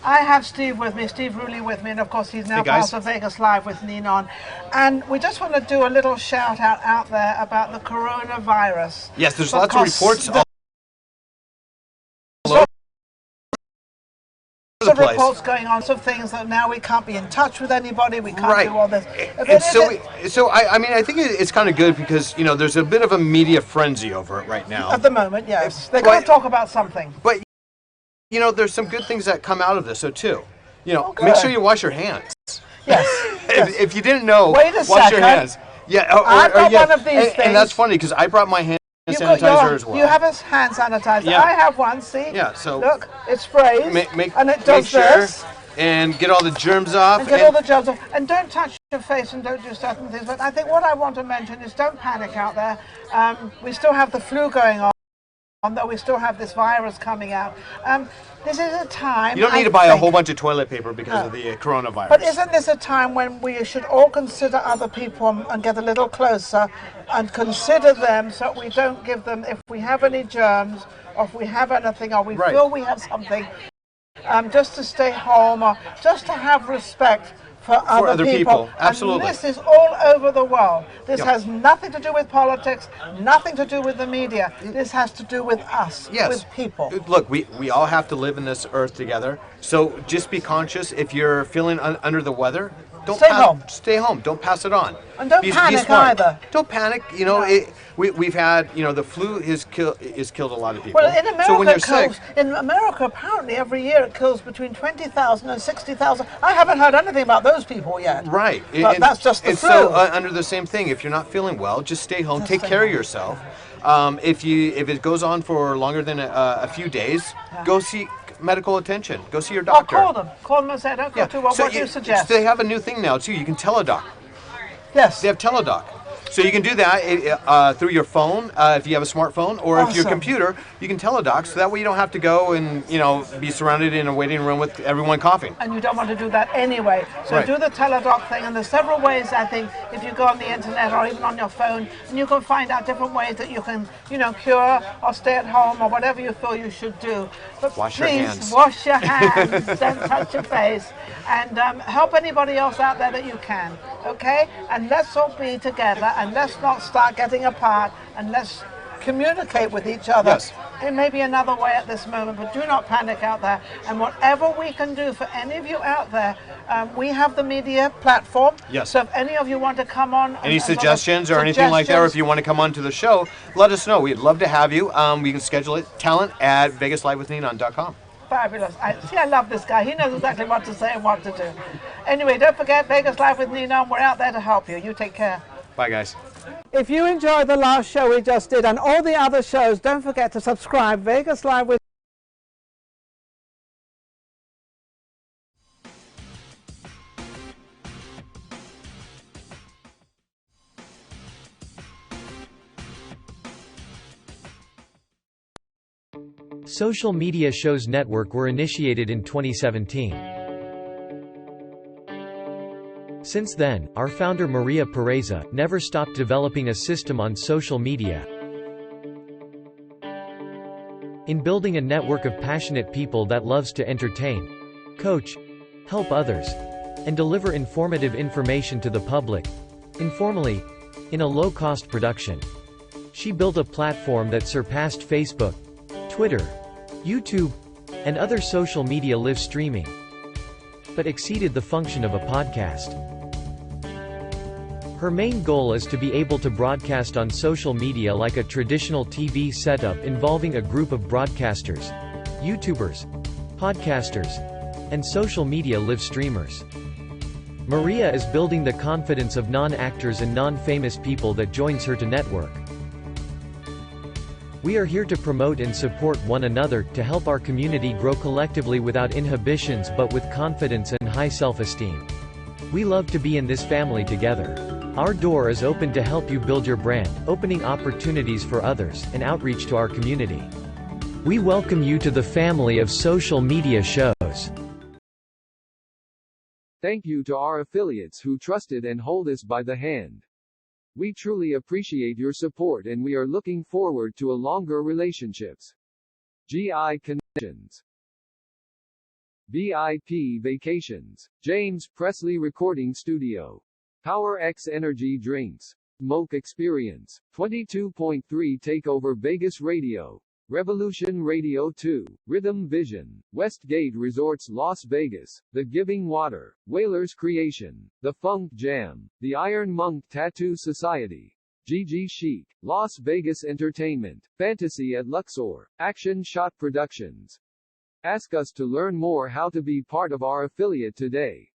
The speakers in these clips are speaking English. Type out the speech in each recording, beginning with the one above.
I have Steve with me, Steve Ruley with me, and of course he's now Hey guys. part of Vegas Live with Ninon. And we just want to do a little shout out there about the coronavirus. Yes, there's lots of reports all There's over the lots of place. reports going on of things that now we can't be in touch with anybody, we can't Right. do all this. And I mean, I think it's kind of good because, there's a bit of a media frenzy over it right now. At the moment, yes. They're going to talk about something. But, there's some good things that come out of this, too. Okay. Make sure you wash your hands. Yes. If you didn't know, Wait a wash your second. hands. Yeah, I've got one of these things. And that's funny because I brought my hand sanitizer as well. You have a hand sanitizer. Yeah. I have one, see? Yeah, so look, it sprays and it does sure this. And get all the germs off. And get all the germs off. And don't touch your face and don't do certain things. But I think what I want to mention is don't panic out there. We still have the flu going on, though we still have this virus coming out. This is a time... You don't need to buy a whole bunch of toilet paper because of the coronavirus. But isn't this a time when we should all consider other people and get a little closer and consider them so we don't give them, if we have any germs or if we have anything or we feel we have something, just to stay home or just to have respect for other people. Absolutely. And this is all over the world. This has nothing to do with politics, nothing to do with the media. This has to do with us, with people. Look, we all have to live in this earth together. So just be conscious. If you're feeling under the weather, stay home. Stay home. Don't pass it on. And don't panic either. Don't panic. We've had, the flu has killed a lot of people. Well, in America, so when you're sick, in America, apparently every year it kills between 20,000 and 60,000. I haven't heard anything about those people yet. Right. But that's just the flu. So under the same thing, if you're not feeling well, just stay home. Take care of yourself. If it goes on for longer than a few days, go seek medical attention. Go see your doctor. Call them and say, don't go to what do you suggest? They have a new thing now too. You can teledoc. Yes. They have teledoc. So you can do that through your phone, if you have a smartphone, or if your computer, you can teledoc, so that way you don't have to go and, be surrounded in a waiting room with everyone coughing. And you don't want to do that anyway. So do the teledoc thing, and there's several ways, I think, if you go on the internet or even on your phone, and you can find out different ways that you can, cure or stay at home or whatever you feel you should do. But please, wash your hands, don't touch your face, and help anybody else out there that you can, okay? And let's all be together. And let's not start getting apart, and let's communicate with each other. Yes. It may be another way at this moment, but do not panic out there. And whatever we can do for any of you out there, we have the media platform. Yes. So if any of you want to come on... Any suggestions or anything like that, or if you want to come on to the show, let us know. We'd love to have you. We can schedule it, talent@vegaslivewithninon.com. Fabulous. I love this guy. He knows exactly what to say and what to do. Anyway, don't forget, Vegas Live with Ninon. We're out there to help you. You take care. Bye, guys. If you enjoyed the last show we just did and all the other shows, don't forget to subscribe. Vegas Live with Social media shows network were initiated in 2017. Since then, our founder Maria Pereza never stopped developing a system on social media in building a network of passionate people that loves to entertain, coach, help others, and deliver informative information to the public, informally, in a low-cost production. She built a platform that surpassed Facebook, Twitter, YouTube, and other social media live streaming, but exceeded the function of a podcast. Her main goal is to be able to broadcast on social media like a traditional TV setup involving a group of broadcasters, YouTubers, podcasters, and social media live streamers. Maria is building the confidence of non-actors and non-famous people that joins her to network. We are here to promote and support one another, to help our community grow collectively without inhibitions but with confidence and high self-esteem. We love to be in this family together. Our door is open to help you build your brand, opening opportunities for others, and outreach to our community. We welcome you to the family of social media shows. Thank you to our affiliates who trusted and hold us by the hand. We truly appreciate your support and we are looking forward to a longer relationships. GI Connections. VIP Vacations. James Presley Recording Studio. Power X Energy Drinks. Moke Experience. 22.3 Takeover Vegas Radio. Revolution Radio 2, Rhythm Vision, Westgate Resorts Las Vegas, The Giving Water, Whalers Creation, The Funk Jam, The Iron Monk Tattoo Society, GG Chic, Las Vegas Entertainment, Fantasy at Luxor, Action Shot Productions. Ask us to learn more how to be part of our affiliate today.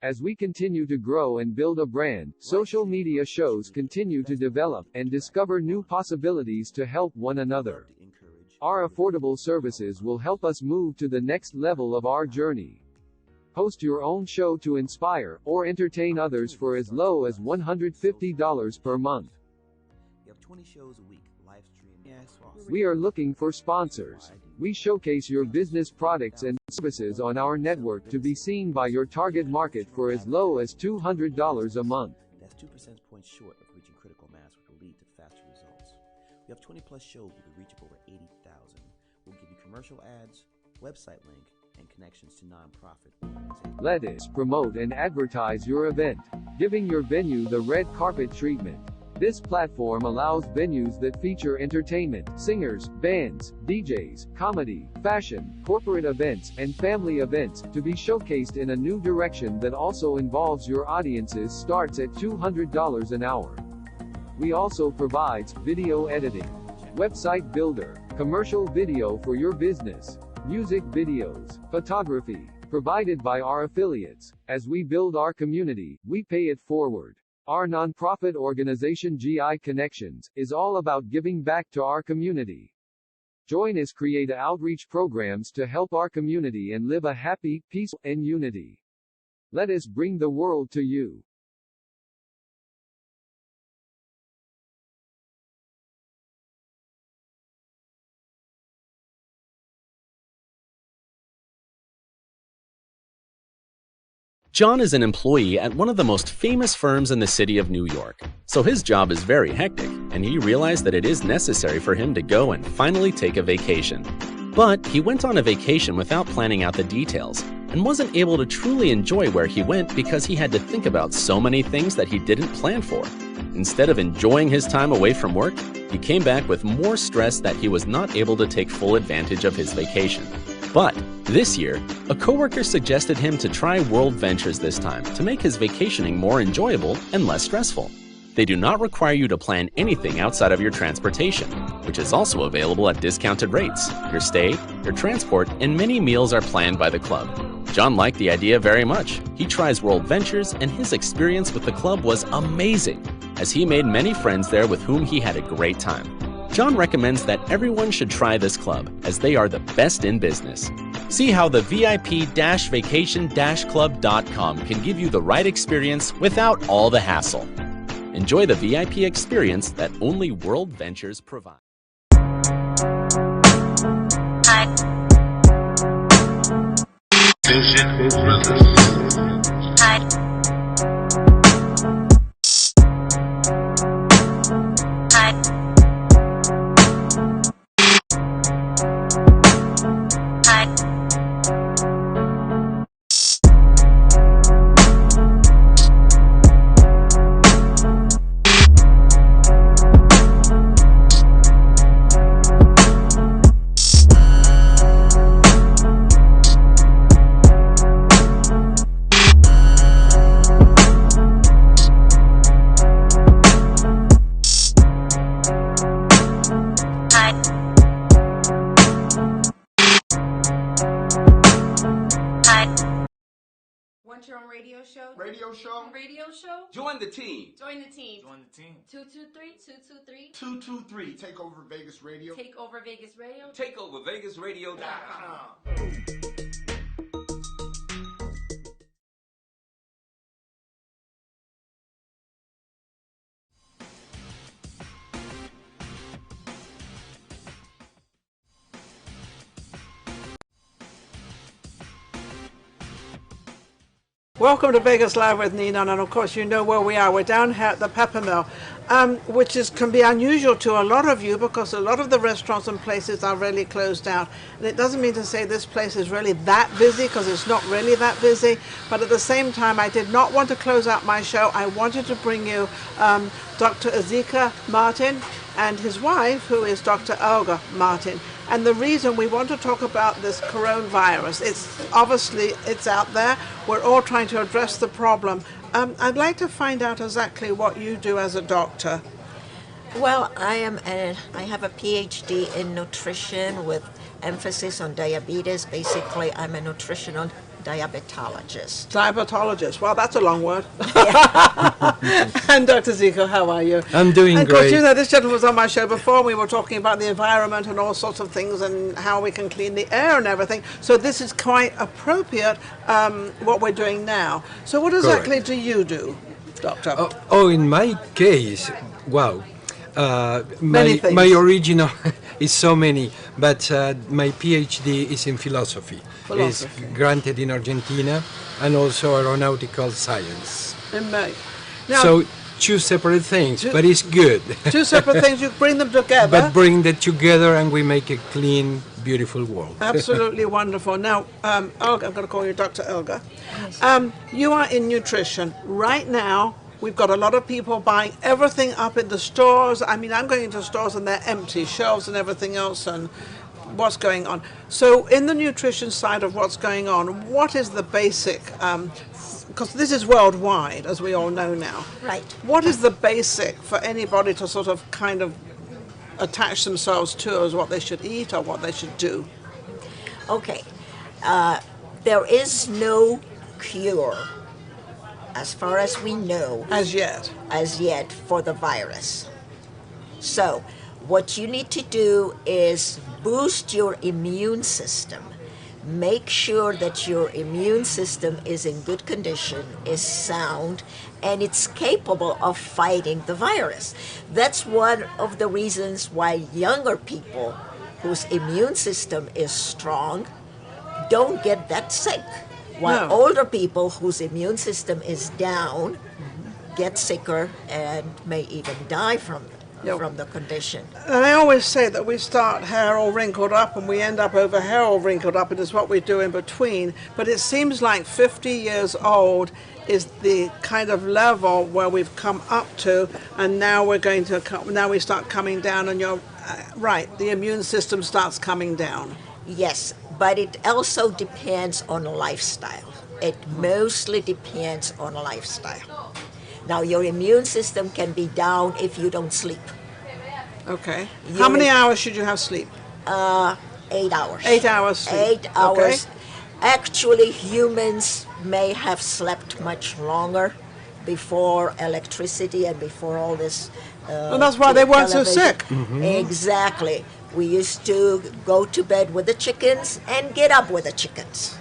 As we continue to grow and build a brand, social media shows continue to develop and discover new possibilities to help one another. Our affordable services will help us move to the next level of our journey. Host your own show to inspire or entertain others for as low as $150 per month. You have 20 shows a week, live stream. We are looking for sponsors. We showcase your business products and services on our network to be seen by your target market for as low as $200 a month. That's 2 percentage points short of reaching critical mass, which will lead to faster results. We have 20 plus shows with a reach of over 80,000. We'll give you commercial ads, website link, and connections to nonprofit organizations. Let us promote and advertise your event, giving your venue the red carpet treatment. This platform allows venues that feature entertainment, singers, bands, DJs, comedy, fashion, corporate events, and family events to be showcased in a new direction that also involves your audiences. Starts at $200 an hour. We also provides video editing, website builder, commercial video for your business, music videos, photography, provided by our affiliates. As we build our community, we pay it forward. Our nonprofit organization GI Connections is all about giving back to our community. Join us create outreach programs to help our community and live a happy, peaceful, and unity. Let us bring the world to you. John is an employee at one of the most famous firms in the city of New York, so his job is very hectic, and he realized that it is necessary for him to go and finally take a vacation. But he went on a vacation without planning out the details, and wasn't able to truly enjoy where he went because he had to think about so many things that he didn't plan for. Instead of enjoying his time away from work, he came back with more stress that he was not able to take full advantage of his vacation. But this year, a coworker suggested him to try World Ventures this time to make his vacationing more enjoyable and less stressful. They do not require you to plan anything outside of your transportation, which is also available at discounted rates. Your stay, your transport, and many meals are planned by the club. John liked the idea very much. He tries World Ventures, and his experience with the club was amazing, as he made many friends there with whom he had a great time. John recommends that everyone should try this club, as they are the best in business. See how the VIP-vacation-club.com can give you the right experience without all the hassle. Enjoy the VIP experience that only World Ventures provide. Want your own radio show? Radio show? Radio show? Join the team. Join the team. Join the team. 223-223. 223. Take over Vegas Radio. Take over Vegas Radio. TakeOverVegasRadio.com. Welcome to Vegas Live with Ninon, and of course you know where we are. We're down here at the Pepper Mill, which can be unusual to a lot of you because a lot of the restaurants and places are really closed down. And it doesn't mean to say this place is really that busy, because it's not really that busy. But at the same time, I did not want to close out my show. I wanted to bring you Dr. Ezekiel Martin and his wife, who is Dr. Olga Martin. And the reason we want to talk about this coronavirus, it's out there. We're all trying to address the problem. I'd like to find out exactly what you do as a doctor. Well, I have a PhD in nutrition with emphasis on diabetes. Basically, I'm a nutritional diabetologist. Diabetologist. Well, that's a long word. And Dr. Ezekiel, how are you? I'm doing and great. Of course, you know, this gentleman was on my show before, and we were talking about the environment and all sorts of things and how we can clean the air and everything. So this is quite appropriate, what we're doing now. So what exactly do you do, Doctor? In my case, wow. Many things. My original is so many, but my PhD is in philosophy. It's granted in Argentina, and also aeronautical science. Now, So two separate things, but it's good. two separate things, you bring them together. But bring them together and we make a clean, beautiful world. Absolutely wonderful. Now, Olga, I'm going to call you Dr. Olga. You are in nutrition. Right now, we've got a lot of people buying everything up in the stores. I mean, I'm going into stores and they're empty, shelves and everything else, and what's going on. So in the nutrition side of what's going on, what is the basic, because this is worldwide, as we all know now. Right. What is the basic for anybody to sort of kind of attach themselves to as what they should eat or what they should do? Okay. There is no cure, as far as we know, As yet. for the virus. So, what you need to do is boost your immune system. Make sure that your immune system is in good condition, is sound, and it's capable of fighting the virus. That's one of the reasons why younger people whose immune system is strong don't get that sick, while older people whose immune system is down get sicker and may even die from the condition. And I always say that we start hair all wrinkled up and we end up over hair all wrinkled up, and it's what we do in between. But it seems like 50 years old is the kind of level where we've come up to, and now now we start coming down, and you're right, the immune system starts coming down. Yes, but it also depends on lifestyle. It mostly depends on lifestyle. Now, your immune system can be down if you don't sleep. Okay. How many hours should you have sleep? 8 hours. 8 hours sleep. 8 hours. Okay. Actually, humans may have slept much longer before electricity and before all this. Well, that's why they weren't so television. sick. Exactly. We used to go to bed with the chickens and get up with the chickens.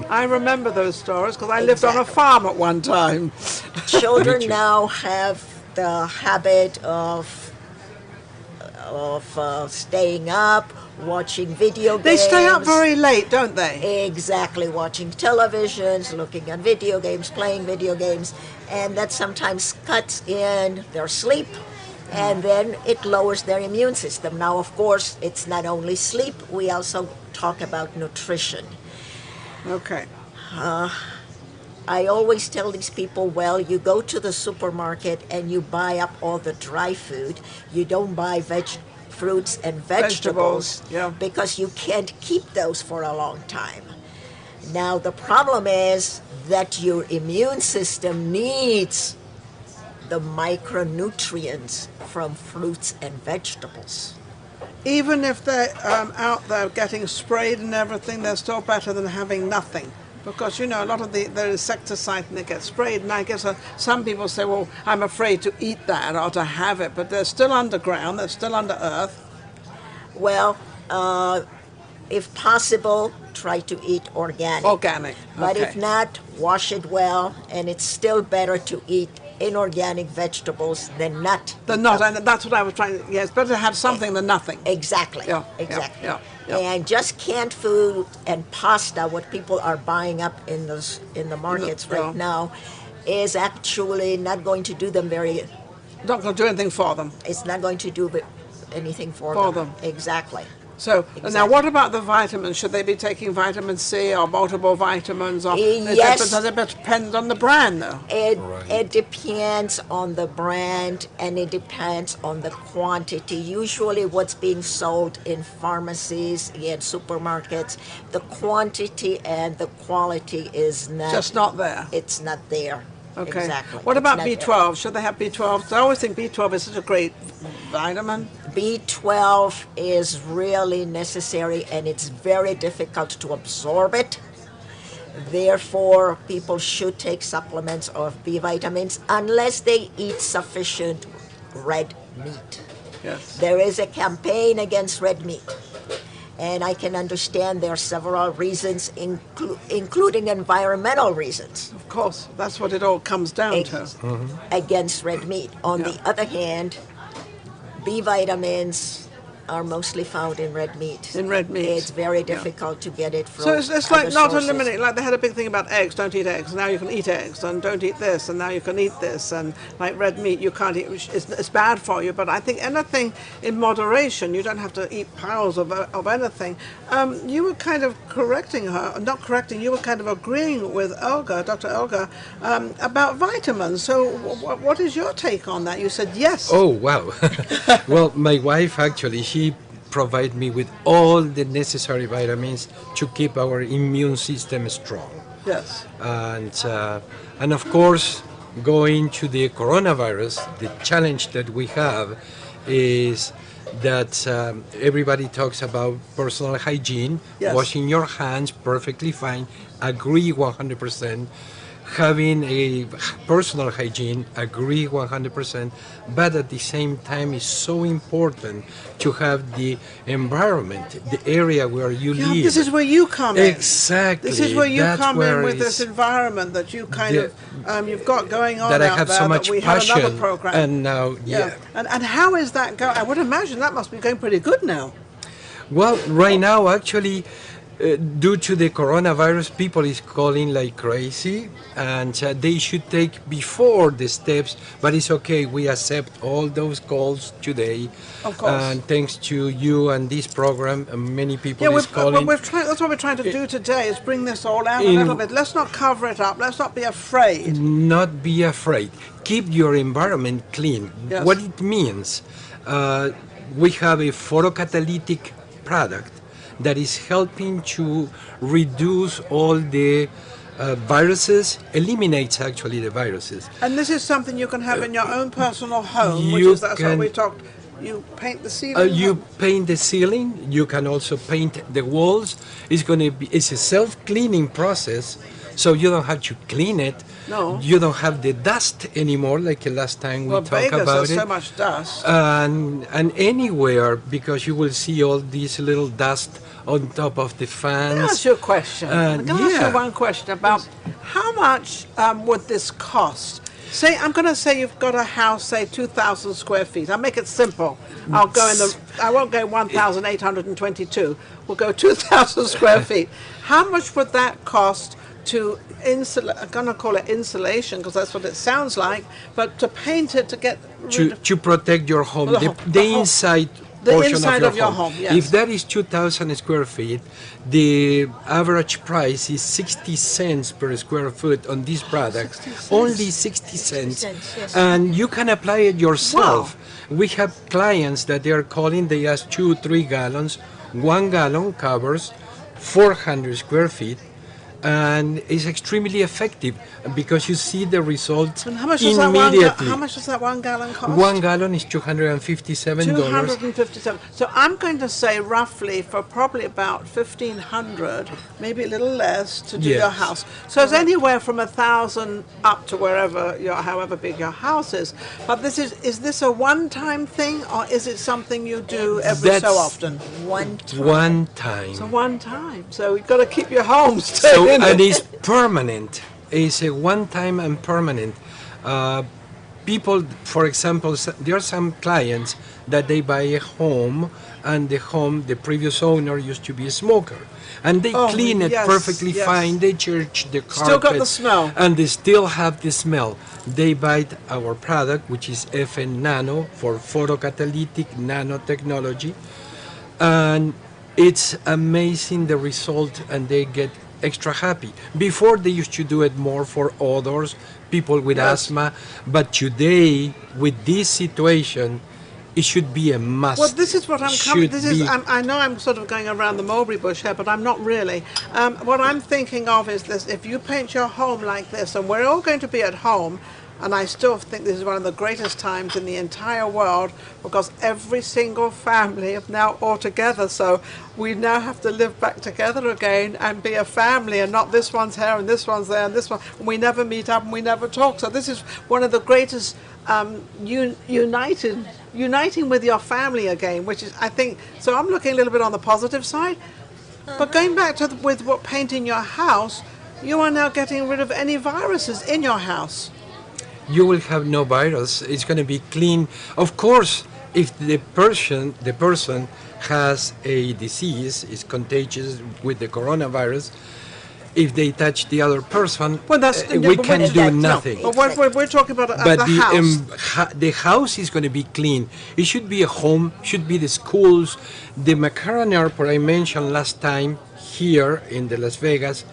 I remember those stories because I lived on a farm at one time. Children now have the habit of staying up, watching video games. They stay up very late, don't they? Exactly, watching televisions, looking at video games, playing video games, and that sometimes cuts in their sleep, and then it lowers their immune system. Now, of course, it's not only sleep, we also talk about nutrition. Okay. I always tell these people, well, you go to the supermarket and you buy up all the dry food. You don't buy fruits and vegetables, because you can't keep those for a long time. Now, the problem is that your immune system needs the micronutrients from fruits and vegetables. Even if they're out there getting sprayed and everything, they're still better than having nothing. Because, you know, a lot of the insecticide and they get sprayed, and I guess some people say, well, I'm afraid to eat that or to have it, but they're still underground, they're still under earth. Well, if possible, try to eat organic. Organic, But okay. if not, wash it well, and it's still better to eat inorganic vegetables than not. The not, and that's what I was trying to, it's better to have something than nothing. Exactly. Yeah, exactly. yeah. And just canned food and pasta, what people are buying up in the markets right now, is actually not going to do them not going to do anything for them. It's not going to do anything for them. Exactly. So now, what about the vitamins? Should they be taking vitamin C or multiple vitamins? Or yes. Does it depend on the brand, though? It depends on the brand, and it depends on the quantity. Usually what's being sold in pharmacies and supermarkets, the quantity and the quality is not... Just not there. It's not there. Okay. Exactly. What about B12? There. Should they have B12? I always think B12 is such a great vitamin. B12 is really necessary, and it's very difficult to absorb it. Therefore, people should take supplements of B vitamins unless they eat sufficient red meat. Yes. There is a campaign against red meat. And I can understand there are several reasons, including environmental reasons. Of course, that's what it all comes down to. Against red meat. On the other hand, B vitamins are mostly found in red meat. In red meat. It's very difficult to get it from So it's like not sources. eliminating, like they had a big thing about eggs, don't eat eggs, now you can eat eggs, and don't eat this, and now you can eat this, and like red meat, you can't eat, it's bad for you, but I think anything in moderation, you don't have to eat piles of anything. You were kind of correcting her, not correcting, you were kind of agreeing with Olga, Dr. Olga, about vitamins. So what is your take on that? You said yes. Oh, wow. Well, my wife actually, she provide me with all the necessary vitamins to keep our immune system strong. Yes. And of course, going to the coronavirus, the challenge that we have is that everybody talks about personal hygiene, washing your hands perfectly fine, agree 100%. Having a personal hygiene, agree 100%, but at the same time it's so important to have the environment, the area where you live. This is where you come in. Exactly. This is where you That's come in where with this environment that you kind of, you've got going on that out I have there, so much that we have passion, another program. and now, And how is that going? I would imagine that must be going pretty good now. Well, right now, actually, due to the coronavirus, people is calling like crazy, and they should take before the steps, but it's okay, we accept all those calls today. Of course. And thanks to you and this program, many people is calling. That's what we're trying to do today, is bring this all out a little bit. Let's not cover it up, let's not be afraid. Not be afraid. Keep your environment clean. Yes. What it means, we have a photocatalytic product that is helping to reduce all the viruses, eliminates actually the viruses. And this is something you can have in your own personal home, that's what we talked. You paint the ceiling. You paint the ceiling. You can also paint the walls. It's a self-cleaning process, so you don't have to clean it. No. You don't have the dust anymore, like last time we talked about there's it. so much dust. And anywhere, because you will see all this little dust on top of the fans. Let me ask you a question. I'm going to ask you one question about how much would this cost? Say, I'm going to say you've got a house, say 2,000 square feet. I'll make it simple. I won't go 1,822. We'll go 2,000 square feet. How much would that cost to insulate? I'm going to call it insulation because that's what it sounds like, but to paint it, to get to protect your home, the inside portion of your home. Yes. If that is 2,000 square feet, the average price is 60 cents per square foot on these products. 60 cents. Only 60 cents. Yes. And you can apply it yourself. Wow. We have clients that they are calling, they ask 2-3 gallons. 1 gallon covers 400 square feet. And it's extremely effective because you see the results and how much immediately. How much does that 1 gallon cost? 1 gallon is $257. $257. So I'm going to say roughly for probably about $1,500, maybe a little less, to do your house. So it's anywhere from 1,000 up to however big your house is. But is this a one-time thing, or is it something you do every so often? One time. So one time. So you've got to keep your homes So and it's permanent. It's a one time and permanent. people, for example, there are some clients that they buy a home, and the previous owner used to be a smoker. And they clean it perfectly fine, they church the carpet. Still got the smell. And they still have the smell. They buy our product, which is FN Nano, for photocatalytic nanotechnology. And it's amazing the result, and they get extra happy. Before they used to do it more for others, people with asthma, but today, with this situation, it should be a must. Well, this is what I'm coming. I know I'm sort of going around the mulberry bush here, but I'm not really. What I'm thinking of is this: if you paint your home like this, and we're all going to be at home, and I still think this is one of the greatest times in the entire world, because every single family is now all together. So we now have to live back together again and be a family, and not this one's here and this one's there and this one. And we never meet up and we never talk. So this is one of the greatest uniting with your family again, which is, I think, so I'm looking a little bit on the positive side. But going back to with what painting your house, you are now getting rid of any viruses in your house. You will have no virus. It's going to be clean. Of course, if the person has a disease, is contagious with the coronavirus, if they touch the other person, we can do nothing. No, but we're talking about but the house. The house is going to be clean. It should be a home, should be the schools. The McCarran Airport I mentioned last time here in the Las Vegas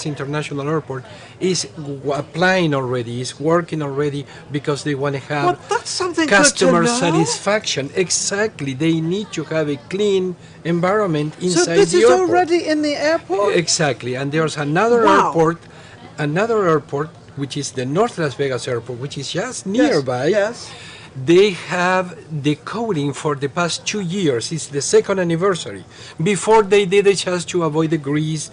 International Airport is applying already, is working already, because they want to have that's something customer good to know. satisfaction. Exactly. They need to have a clean environment inside the airport. So this is already in the airport? Exactly. And there's another airport, which is the North Las Vegas Airport, which is just nearby. Yes. They have the coating for the past 2 years. It's the second anniversary. Before they did it just to avoid the grease,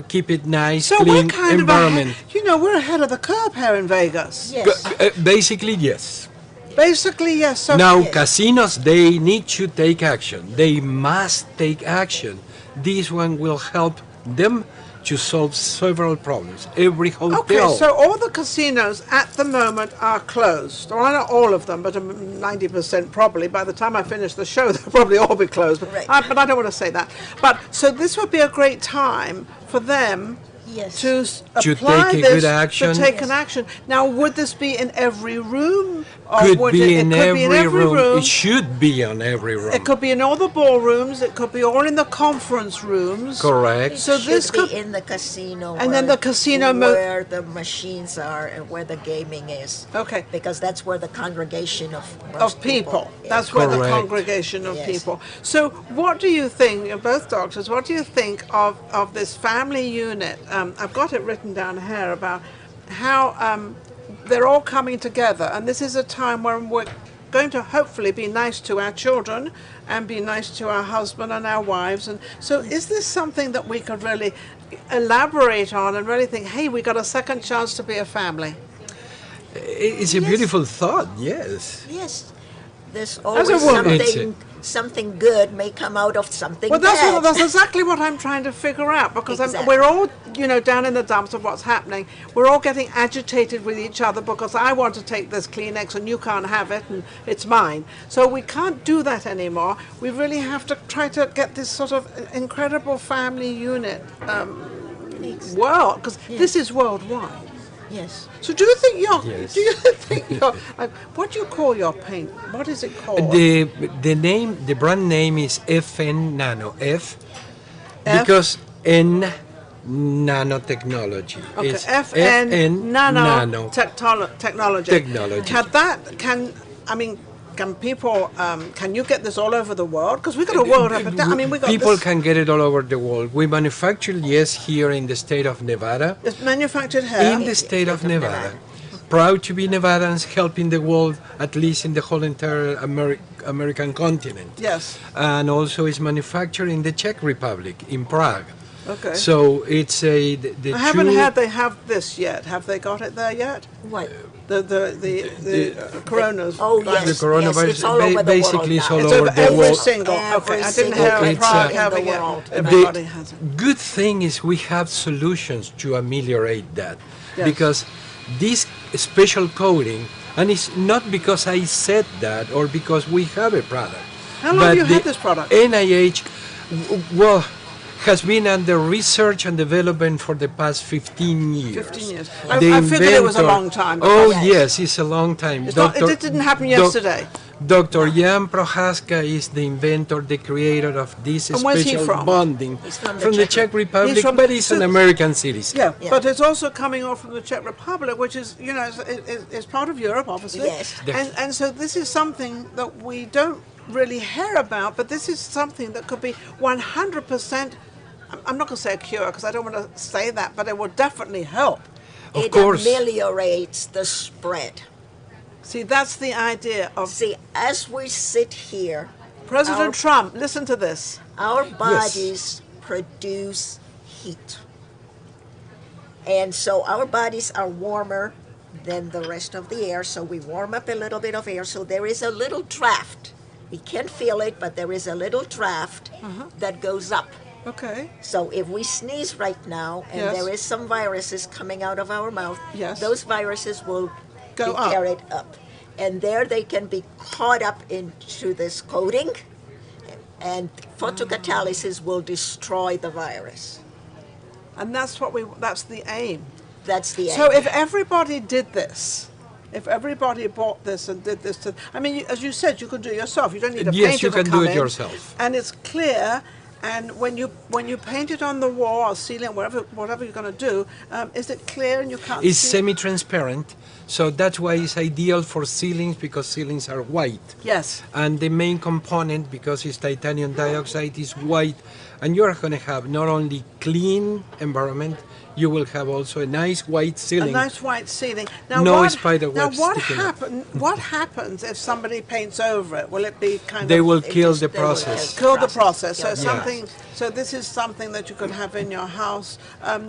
keep it nice, so clean we're kind environment. Of we're ahead of the curve here in Vegas. Yes. Basically, yes. Basically, yes. So Now, casinos, they need to take action. They must take action. This one will help them to solve several problems. Every hotel. Okay, so all the casinos at the moment are closed. Well, not all of them, but 90% probably. By the time I finish the show, they'll probably all be closed. Right. But I don't want to say that. But so this would be a great time for them to apply take a this, good action. to take an action. Now, would this be in every room? Or Could would be it in could be in every room. It should be on every room. It could be in all the ballrooms. It could be all in the conference rooms. Correct. So this could could be in the casino, and then the casino where the machines are and where the gaming is. Okay. Because that's where the congregation of people. Yes. That's where the Correct. congregation of Yes. people. So, what do you think? You're both doctors. What do you think of this family unit? I've got it written down here about how they're all coming together, and this is a time when we're going to hopefully be nice to our children and be nice to our husband and our wives. And so, is this something that we could really elaborate on and really think, hey, we got a second chance to be a family? It's a beautiful thought, yes. Yes. There's As a always woman. something good may come out of something Well, bad. that's exactly what I'm trying to figure out, because Exactly. we're all, down in the dumps of what's happening. We're all getting agitated with each other because I want to take this Kleenex and you can't have it and it's mine. So we can't do that anymore. We really have to try to get this sort of incredible family unit world, because this is worldwide. Yes. So do you think Yes. what do you call your paint? What is it called? The brand name is FN Nano. F because N nanotechnology. Okay, It's FN nano technology. Can people? Can you get this all over the world? Because we got a world epidemic. We got people this. can get it all over the world. We manufacture, yes, here in the state of Nevada. It's manufactured here. In the state of Nevada. Proud to be Nevadans, helping the world, at least in the whole entire American continent. Yes. And also is manufactured in the Czech Republic, in Prague. Okay. So it's a. I haven't heard they have this yet. Have they got it there yet? What? The coronas. Oh, yes. The coronavirus, yes, it's all over the basically, world it's all now. It's over over the every world. single. Every Okay, I didn't single hear it's, Prague in having the it. world. Everybody The has it. good thing is we have solutions to ameliorate that, Yes. because this special coating, and it's not because I said that or because we have a product. How long have you had this product? NIH, well, has been under research and development for the past 15 years. 15 years. I figured it was a long time. Oh, yes, it's a long time. It didn't happen yesterday. Dr. Jan Prohaska is the inventor, the creator of this special bonding. He's from the Czech Republic, but he's an American citizen. Yeah, but it's also coming off from the Czech Republic, which is, you know, is part of Europe, obviously. Yes. And so this is something that we don't really hear about, but this is something that could be 100%, I'm not going to say a cure because I don't want to say that, but it will definitely help. Of course. It ameliorates the spread. See, that's the idea of... See, as we sit here... President Trump, listen to this. Our bodies produce heat. And so our bodies are warmer than the rest of the air, so we warm up a little bit of air, so there is a little draft. We can't feel it, but there is a little draft that goes up. Okay. So if we sneeze right now, and there is some viruses coming out of our mouth, those viruses will be carried up. And there they can be caught up into this coating, and photocatalysis will destroy the virus. And that's the aim. That's the aim. So if everybody did this, if everybody bought this and did this, I mean, as you said, you can do it yourself. You don't need a painter to come in. Yes, you can do it yourself. And it's clear. And when you paint it on the wall or ceiling, whatever you're going to do, is it clear and you can't It's see? semi-transparent, so that's why it's ideal for ceilings, because ceilings are white. Yes. And the main component, because it's titanium dioxide, is white. And you're going to have not only clean environment, you will have also a nice white ceiling. A nice white ceiling. Now, no spider webs. Now, what happens if somebody paints over it? Will it be kind They of... will kill the process. Kill the process. So Yeah. something. So this is something that you can have in your house.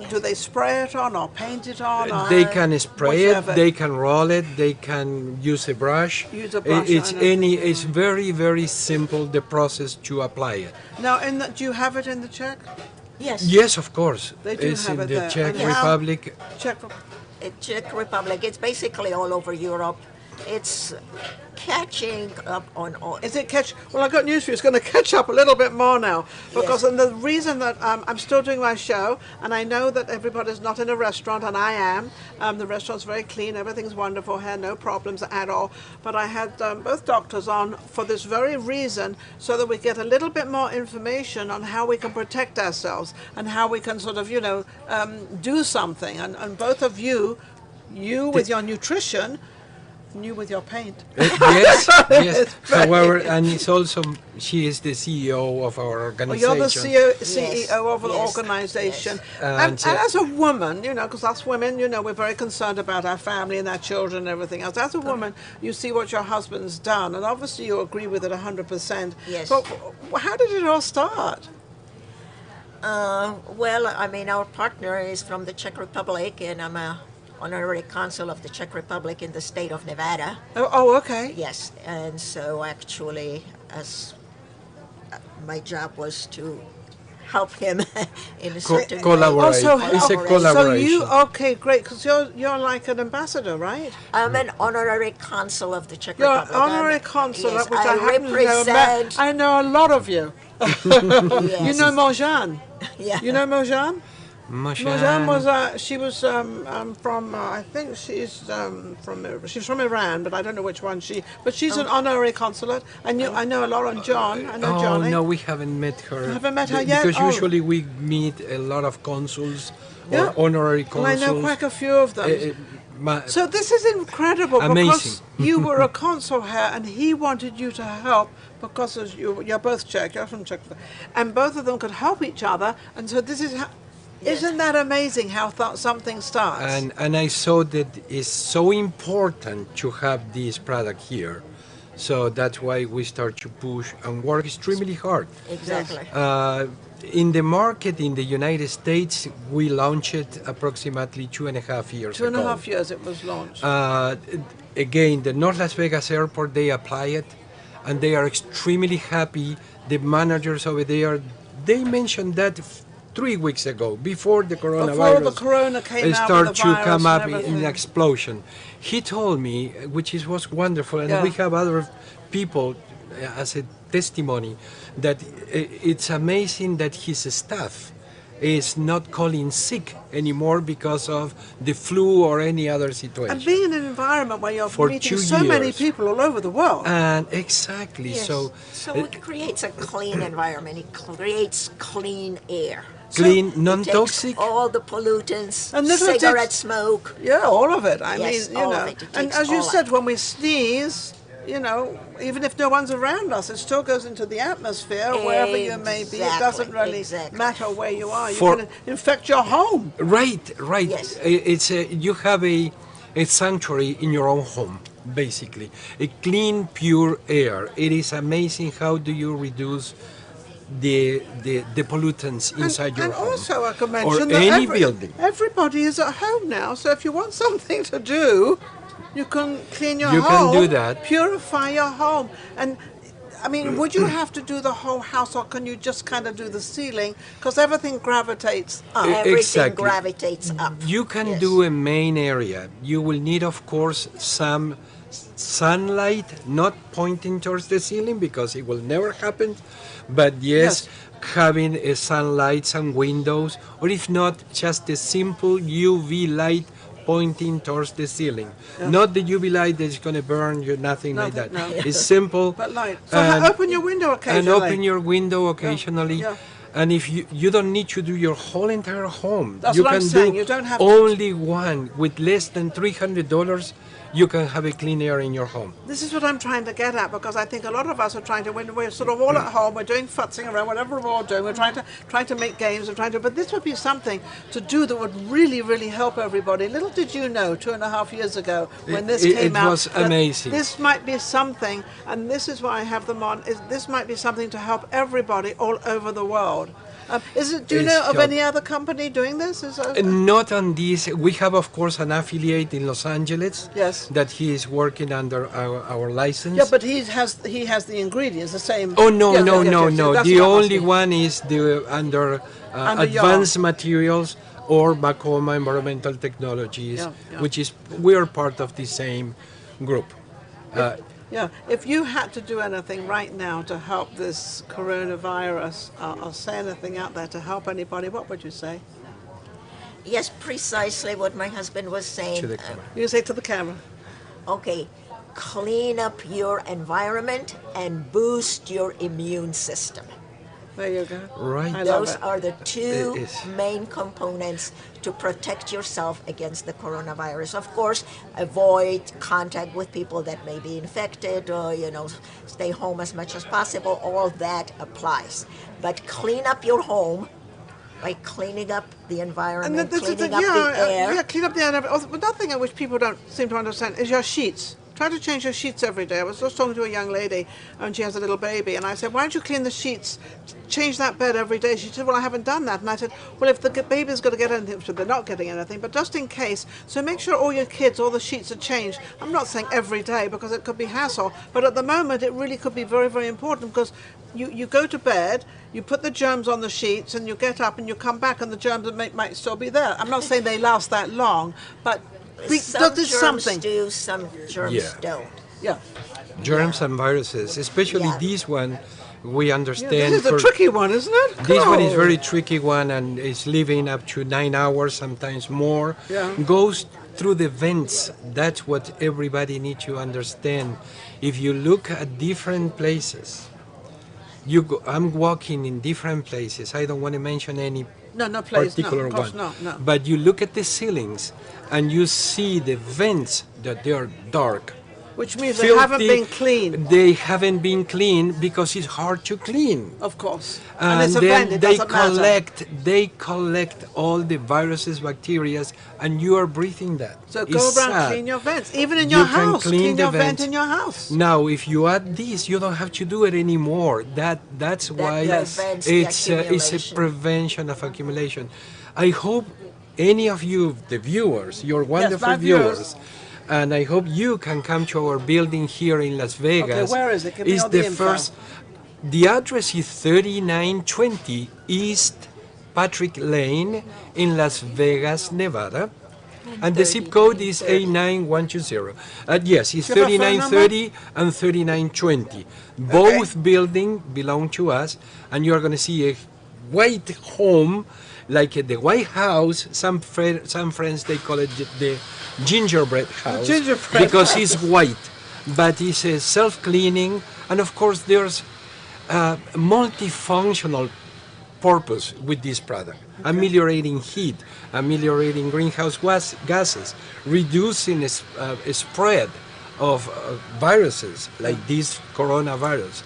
Do they spray it on or paint it on? Or They can spray whichever? it, they can roll it, they can use a brush. Use a brush, It's very, very simple, the process to apply it. Now, do you have it in the Czech? Yes. Yes, of course. They do it's have in it the there. Czech And how- Republic. Czech Republic. It's basically all over Europe. It's catching up on all. Is it catch? Well, I've got news for you. It's going to catch up a little bit more now. Because and the reason that I'm still doing my show, and I know that everybody's not in a restaurant, and I am. The restaurant's very clean. Everything's wonderful here. No problems at all. But I had both doctors on for this very reason, so that we get a little bit more information on how we can protect ourselves and how we can sort of, do something. And both of you with your nutrition, you with your paint. Yes, yes. However, and it's also, she is the CEO of our organization. Well, you're the CEO of the organization. And as a woman, because us women, we're very concerned about our family and our children and everything else. As a woman, you see what your husband's done, and obviously you agree with it 100%. Yes. But how did it all start? Well, I mean, our partner is from the Czech Republic, and I'm a honorary consul of the Czech Republic in the state of Nevada. Oh, okay. Yes, and so actually, my job was to help him in a certain collaborate. way. It's a collaboration. So okay, great, because you're like an ambassador, right? I'm an honorary consul of the Czech You're Republic. You're honorary consul, yes, which I happen to know. I know a lot of you. Yes. You know Mojan? Yeah. You know Mojan? Mojan was she was from I think she's from Iran, but I don't know which one but she's an honorary consulate, and I know a lot on John. I know Johnny. No, we haven't met her. You haven't met her yet? Because usually we meet a lot of consuls or honorary consuls. And I know quite a few of them. So this is incredible. Amazing. Because you were a consul here, and he wanted you to help because you're both Czech. You're from Czech, and both of them could help each other. And so this is how. Isn't that amazing how something starts? And I saw that it's so important to have this product here. So that's why we start to push and work extremely hard. Exactly. In the market in the United States, we launched it approximately 2.5 years ago. 2.5 years it was launched. Again, the North Las Vegas airport, they apply it, and they are extremely happy. The managers over there, they mentioned that 3 weeks ago, before the coronavirus Before the corona came out with the start to virus come and up in everything. explosion. He told me, was wonderful, and Yeah. we have other people as a testimony, that it's amazing that his staff is not calling sick anymore because of the flu or any other situation. And being in an environment where you're For meeting 2 so many years. people all over the world. And exactly, Yes. so it creates a clean environment. It creates clean air. clean, It takes non-toxic. all the pollutants, And little cigarette tips- smoke. Yeah, all of it. I Yes, mean, you all know. of it. It And takes as you all said, of when we sneeze, you know, even if no one's around us, it still goes into the atmosphere, wherever you may be. It doesn't really Exactly. matter where you are. You For- can infect your home. Right. Yes. It's you have a sanctuary in your own home, basically. A clean, pure air. It is amazing how do you reduce the pollutants inside your And home. also, I could or mention that any building. everybody is at home now, so if you want something to do, you can clean your You home. can do that. Purify your home. And I mean, would you have to do the whole house, or can you just kind of do the ceiling? Because everything gravitates up. Everything Exactly. gravitates up. You can Yes. do a main area. You will need, of course, some sunlight, not pointing towards the ceiling because it will never happen. But yes, having a sunlight, some windows, or if not, just a simple UV light pointing towards the ceiling. Not the UV light that's going to burn you, nothing like that. Nothing, no. It's simple. But light. So and- open your window occasionally. And open your window occasionally. yeah. And if you don't need to do your whole entire home, That's you what I'm can saying, do you don't have to- only one with less than $300. You can have a clean air in your home. This is what I'm trying to get at, because I think a lot of us are trying to, when we're sort of all at home, we're doing futzing around, whatever we're all doing, we're trying to make games, but this would be something to do that would really, really help everybody. Little did you know 2.5 years ago when this came out. It was that amazing. This might be something, and this is why I have them on, this might be something to help everybody all over the world. Do you know of any other company doing this? Not on this. We have, of course, an affiliate in Los Angeles. Yes. That he is working under our license. Yeah, but he has the ingredients, the same. Oh no, Yes, no, yes, no, yes, no! that's The what I'm only asking. one is the under Under your- advanced materials or Bacoma Environmental Technologies, Yeah, yeah. which is we are part of the same group. Yeah, if you had to do anything right now to help this coronavirus, or say anything out there to help anybody, what would you say? Yes, precisely what my husband was saying. To the camera. You say to the camera. Okay, clean up your environment and boost your immune system. There you go. Right. I love Those it. are the two It is. main components to protect yourself against the coronavirus. Of course, avoid contact with people that may be infected, or stay home as much as possible. All that applies. But clean up your home by cleaning up the environment, cleaning up the air. Clean up the air. But another thing which people don't seem to understand is your sheets. Try to change your sheets every day. I was just talking to a young lady, and she has a little baby, and I said, why don't you clean the sheets? Change that bed every day. She said, well, I haven't done that. And I said, well, if the baby's going to get anything, so they're not getting anything, but just in case, so make sure all your kids, all the sheets are changed. I'm not saying every day, because it could be hassle, but at the moment, it really could be very, very important, because you go to bed, you put the germs on the sheets, and you get up and you come back, and the germs might still be there. I'm not saying they last that long, but Some there's germs something. do, some germs Yeah. don't. Yeah. Germs and viruses, especially Yeah. this one, we Yeah, understand. this is a tricky one, isn't it? This one is Cool. very tricky one, and is living up to 9 hours, sometimes more. Yeah. Goes through the vents. That's what everybody needs to understand. If you look at different places, I'm walking in different places. I don't want to mention any No, please, particular no, of course, one. no. But you look at the ceilings, and you see the vents that they are dark. Which means they haven't filthy. been cleaned, They haven't been cleaned because it's hard to clean. of course. And it's a then vent, it doesn't matter. they collect all the viruses, bacteria, and you are breathing that. So go It's around, sad. clean your vents, even in You your can house. clean Clean the your vent vents. in your house. Now, if you add this, you don't have to do it anymore. That's why prevents the it's a accumulation. prevention of accumulation. I hope any of you, the viewers, your wonderful my viewers. and I hope you can come to our building here in Las Vegas. where is it? Give me It's all the the info. first. The address is 3920 East Patrick Lane in Las Vegas, Nevada. And the zip code is 89120. Yes, it's Do you have a phone 3930 and 3920. Both buildings belong to us, and you're going to see a white home, like the White House. Some friends, they call it the gingerbread house, because it's white, but it's a self-cleaning, and of course there's multifunctional purpose with this product. Ameliorating heat, ameliorating greenhouse gases, reducing spread of viruses like this coronavirus.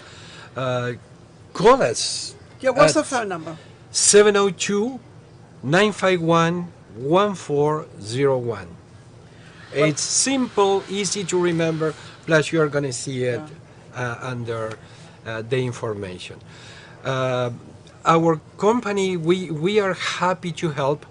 Call us. Yeah, what's the phone number? 702-951-1401. It's simple, easy to remember, plus you're going to see it under the information. Our company, we are happy to help.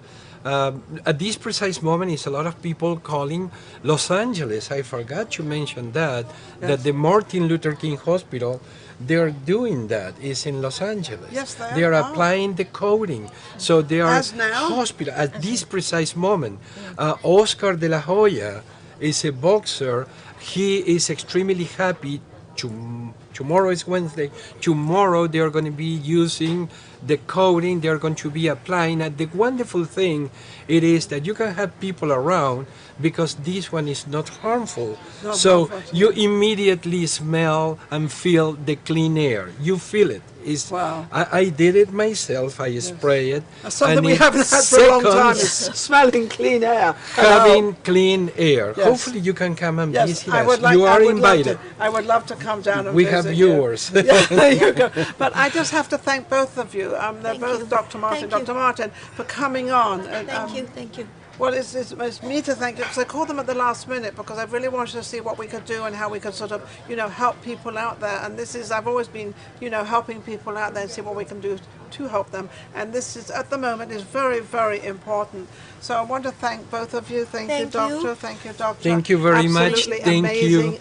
At this precise moment, it's a lot of people calling Los Angeles. I forgot to mention that the Martin Luther King Hospital, they're doing that. It's in Los Angeles. Yes, they are. They are applying the coding. So they are As now? hospital at this precise moment. Oscar de la Hoya is a boxer. He is extremely happy. Tomorrow is Wednesday. Tomorrow they are going to be using the coding. They are going to be applying. And the wonderful thing it is that you can have people around because this one is not harmful. So you immediately smell and feel the clean air. You feel it. Wow. I did it myself. I spray it. Something and we in haven't had for a long time is seconds, smelling clean air. having clean air. Yes. Hopefully you can come and Yes, visit I us. would like. You are I would invited. I would love to come down and We visit have you. viewers. Yeah, there you go. But I just have to thank both of you. They're Thank both you. Dr. Martin, Thank you. Dr. Martin, for coming on. Thank you. Well, it's me to thank you because I called them at the last minute because I really wanted to see what we could do and how we could sort of, help people out there. And I've always been, helping people out there and see what we can do to help them. And this is, at the moment, is very, very important. So I want to thank both of you. Thank you, Doctor. Thank you, Doctor. Thank you very much. Absolutely Thank amazing. you.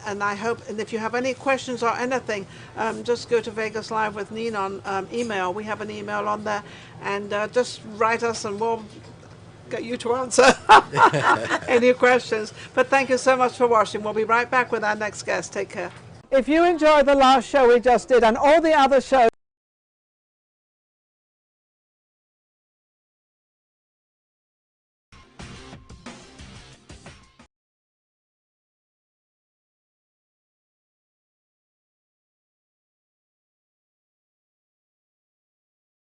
And I hope, and if you have any questions or anything, just go to Vegas Live with Ninon email. We have an email on there, and just write us, and we'll get you to answer any questions. But thank you so much for watching. We'll be right back with our next guest. Take care. If you enjoyed the last show we just did and all the other shows,